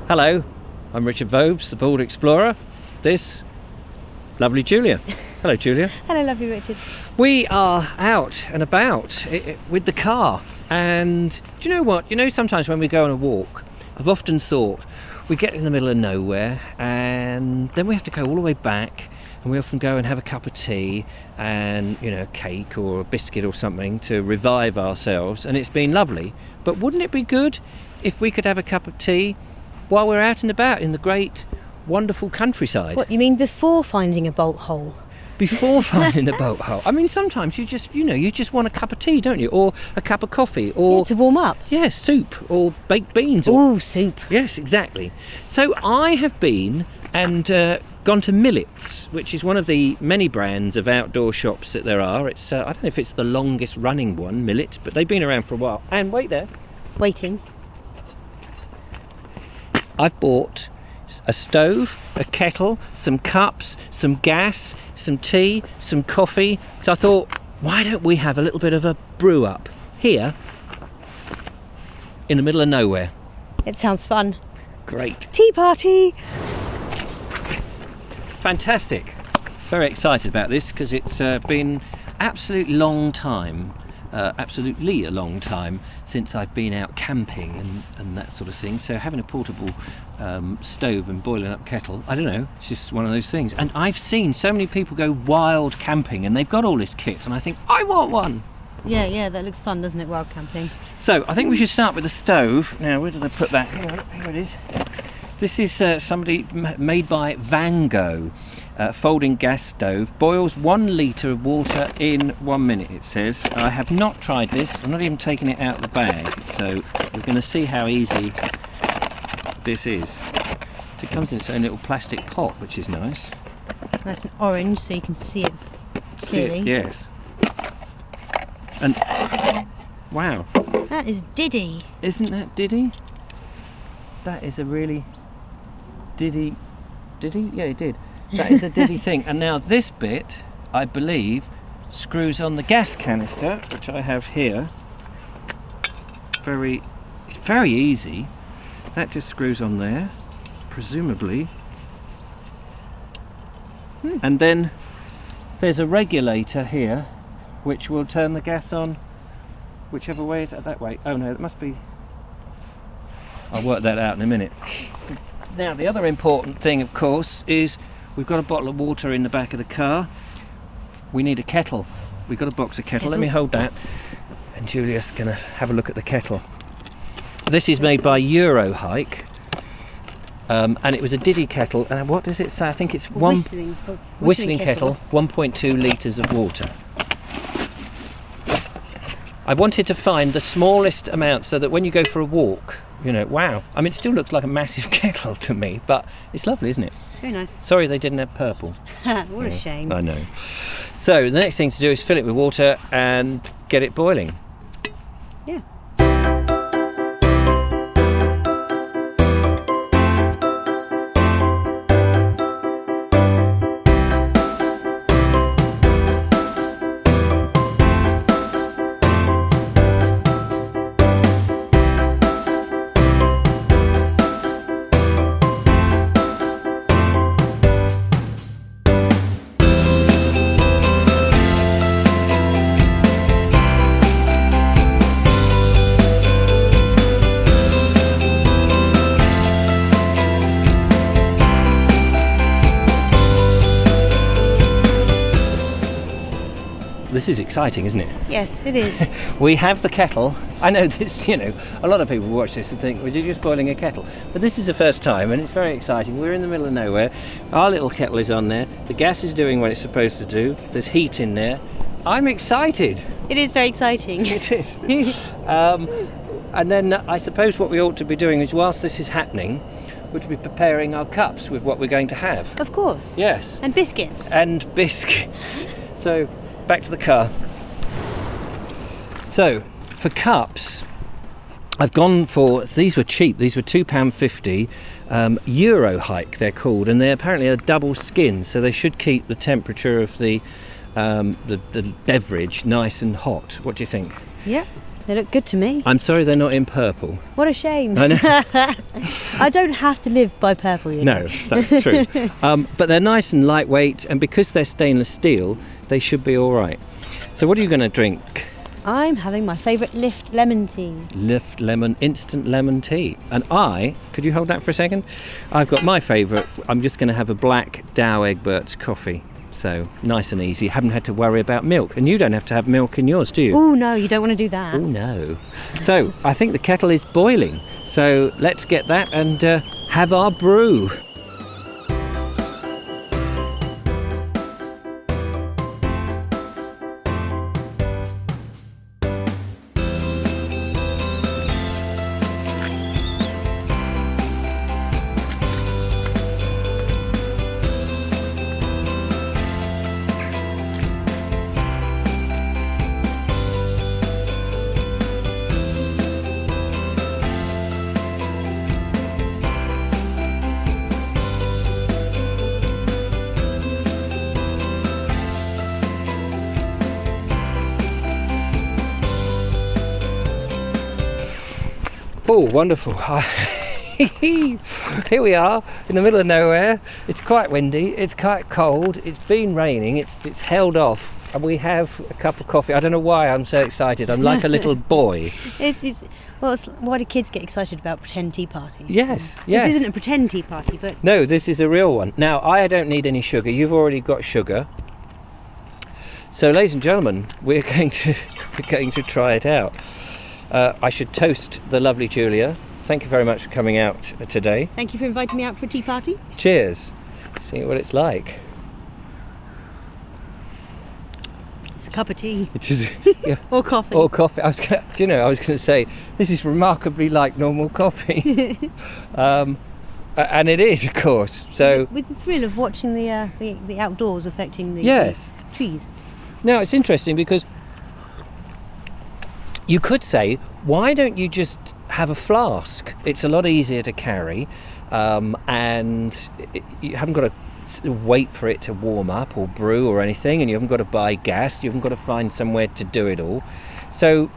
Hello, I'm Richard Vobes, the Bald Explorer. This, lovely Julia. Hello, Julia. Hello, lovely Richard. We are out and about with the car. And do you know what? You know, sometimes when we go on a walk, I've often thought we get in the middle of nowhere and then we have to go all the way back, and we often go and have a cup of tea and, you know, a cake or a biscuit or something to revive ourselves, and it's been lovely. But wouldn't it be good if we could have a cup of tea while we're out and about in the great, wonderful countryside? What, you mean before finding a bolt hole? Before finding a boat hole. I mean, sometimes you just want a cup of tea, don't you? Or a cup of coffee, or to warm up. Yes, soup or baked beans. Oh, soup. Yes, exactly. So I have been and gone to Millets, which is one of the many brands of outdoor shops that there are. It's I don't know if it's the longest running one, Millets, but they've been around for a while. And wait there. Waiting. I've bought a stove, a kettle, some cups, some gas, some tea, some coffee. So I thought, why don't we have a little bit of a brew up here in the middle of nowhere? It sounds fun. Great. Tea party! Fantastic. Very excited about this because it's been absolutely a long time since I've been out camping and that sort of thing. So having a portable stove and boiling up kettle, I don't know, it's just one of those things. And I've seen so many people go wild camping and they've got all this kit, and I think, I want one. Yeah, that looks fun, doesn't it, wild camping? So I think we should start with the stove. Now, where did I put that? Here it is. This is somebody made by Van Gogh. Folding gas stove, boils 1 litre of water in 1 minute, it says. I have not tried this. I'm not even taking it out of the bag, so we're going to see how easy this is. So it comes in its own little plastic pot, which is nice. Nice and orange, so you can see it clearly. Yes. And wow. That is Diddy. Isn't that Diddy? That is a really Diddy. Did he? Yeah, he did. That is a Diddy thing. And now this bit, I believe, screws on the gas canister, which I have here. It's very easy. That just screws on there, presumably. And then there's a regulator here, which will turn the gas on whichever way. Is that way? Oh no, it must be... I'll work that out in a minute. Now, the other important thing, of course, is we've got a bottle of water in the back of the car. We need a kettle. We've got a box of kettle. Let me hold that. And Julia's going to have a look at the kettle. This is made by Eurohike. And it was a Diddy kettle. And what does it say? I think it's whistling kettle, 1.2 litres of water. I wanted to find the smallest amount so that when you go for a walk, you know, wow. I mean, it still looks like a massive kettle to me, but it's lovely, isn't it? Very nice. Sorry they didn't have purple. What a shame. I know. So the next thing to do is fill it with water and get it boiling. Yeah. This is exciting, isn't it? Yes, it is. We have the kettle. I know this, you know, a lot of people watch this and think, well, you're just boiling a kettle. But this is the first time and it's very exciting. We're in the middle of nowhere. Our little kettle is on there. The gas is doing what it's supposed to do. There's heat in there. I'm excited. It is very exciting. It is. And then I suppose what we ought to be doing is, whilst this is happening, would be preparing our cups with what we're going to have. Of course. Yes. And biscuits. And biscuits. So, back to the car. So, for cups, I've gone for, these were cheap, these were £2.50, Eurohike they're called, and they're apparently a double skin, so they should keep the temperature of the beverage nice and hot. What do you think? Yeah. They look good to me. I'm sorry they're not in purple. What a shame. I know. I don't have to live by purple, you know. No, that's true. But they're nice and lightweight, and because they're stainless steel, they should be all right. So what are you going to drink? I'm having my favourite Lift lemon tea. Lift lemon, instant lemon tea. And could you hold that for a second? I've got my favourite. I'm just going to have a black Dow Egbert's coffee. So nice and easy. Haven't had to worry about milk. And you don't have to have milk in yours, do you? Oh no, you don't want to do that. Oh no. So I think the kettle is boiling. So let's get that and have our brew. Oh, wonderful. Here we are in the middle of nowhere. It's quite windy, it's quite cold, it's been raining, it's held off, and we have a cup of coffee. I don't know why I'm so excited. I'm like a little boy. It's why do kids get excited about pretend tea parties? Yes. This isn't a pretend tea party, but... No, this is a real one. Now, I don't need any sugar. You've already got sugar. So, ladies and gentlemen, we're going to try it out. I should toast the lovely Julia. Thank you very much for coming out today. Thank you for inviting me out for a tea party. Cheers. See what it's like. It's a cup of tea. It is. Yeah. Or coffee. Or coffee. I was going to say this is remarkably like normal coffee, and it is, of course. So with the thrill of watching the outdoors affecting the trees. Now it's interesting because you could say, why don't you just have a flask? It's a lot easier to carry, and you haven't got to wait for it to warm up or brew or anything, and you haven't got to buy gas, you haven't got to find somewhere to do it all. So,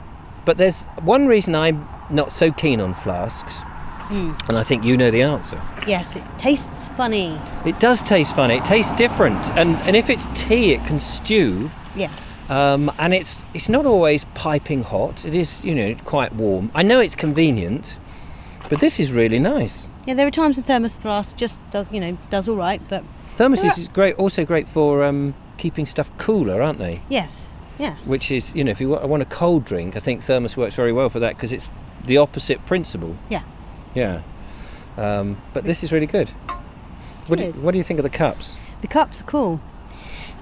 but there's one reason I'm not so keen on flasks, and I think you know the answer. Yes, it tastes funny. It does taste funny, it tastes different, and if it's tea it can stew. Yeah. And it's not always piping hot. It is, quite warm. I know it's convenient, but this is really nice. Yeah, there are times a thermos flask just does all right, but thermoses is great. Also great for keeping stuff cooler, aren't they? Yes. Yeah. Which is, if you want a cold drink, I think thermos works very well for that because it's the opposite principle. Yeah. Yeah. But this is really good. What do you think of the cups? The cups are cool.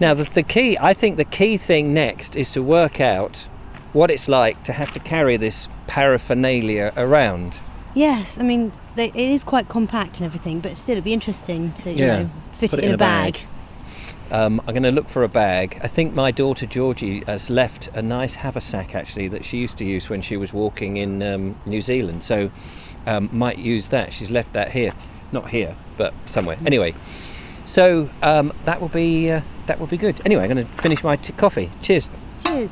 Now, the key thing next is to work out what it's like to have to carry this paraphernalia around. Yes, I mean, it is quite compact and everything, but still it'd be interesting to, fit it in a bag. I'm going to look for a bag. I think my daughter Georgie has left a nice haversack, actually, that she used to use when she was walking in New Zealand. So, might use that. She's left that here. Not here, but somewhere. Anyway. So that will be good. Anyway, I'm going to finish my coffee. Cheers. Cheers.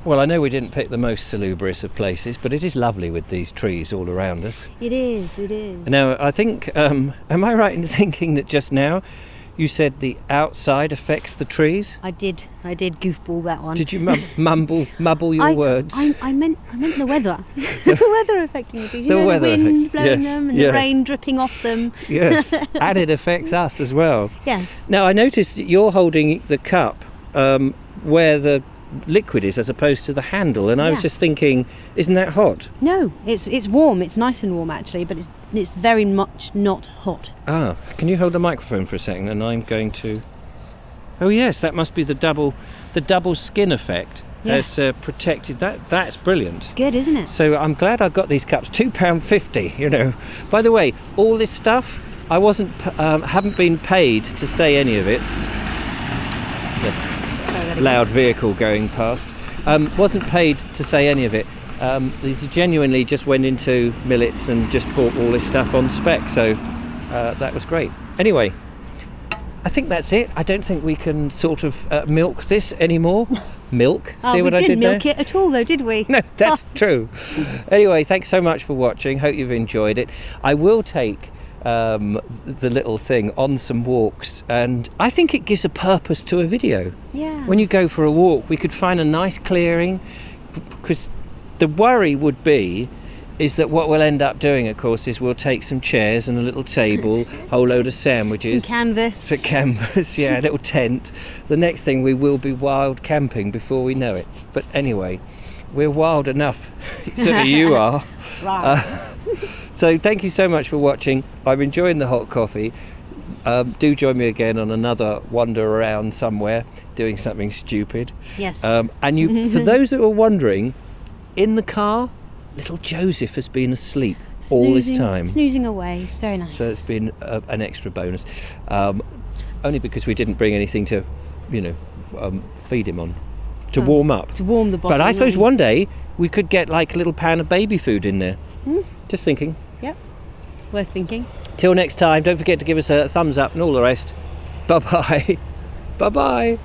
Well, I know we didn't pick the most salubrious of places, but it is lovely with these trees all around us. It is, it is. Now, I think, am I right in thinking that just now you said the outside affects the trees? I did goofball that one. Did you mumble your words? I meant the weather. The weather affecting the trees. The wind blowing them and the rain dripping off them. Yes, and it affects us as well. Yes. Now, I noticed that you're holding the cup where the liquid is as opposed to the handle, and I was just thinking, isn't that hot? No, it's warm. It's nice and warm actually, but it's very much not hot. Ah, can you hold the microphone for a second? And I'm going to. Oh yes, that must be the double skin effect. Has protected that. That's brilliant. Good, isn't it? So I'm glad I got these cups. £2.50. By the way, all this stuff I haven't been paid to say any of it. Loud vehicle going past. Wasn't paid to say any of it. These genuinely just went into Millets and just bought all this stuff on spec, so that was great. Anyway, I think that's it. I don't think we can sort of milk this anymore. Milk? See what I did there? We didn't milk it at all though, did we? No, that's true. Anyway, thanks so much for watching. Hope you've enjoyed it. I will take the little thing on some walks, and I think it gives a purpose to a video. Yeah. When you go for a walk, we could find a nice clearing, because the worry would be is that what we'll end up doing, of course, is we'll take some chairs and a little table, a whole load of sandwiches. Some canvas. Yeah, a little tent. The next thing, we will be wild camping before we know it. But anyway, we're wild enough. Certainly you are. Right. So thank you so much for watching. I'm enjoying the hot coffee. Do join me again on another wander around somewhere, doing something stupid. Yes. And you, for those that were wondering, in the car, little Joseph has been asleep all this time. Snoozing away. It's very nice. So it's been an extra bonus. Only because we didn't bring anything to, feed him on. To warm up. To warm the bottle. But I suppose one day we could get like a little pan of baby food in there. Just thinking. Yep. Worth thinking. Till next time, don't forget to give us a thumbs up and all the rest. Bye-bye. Bye-bye.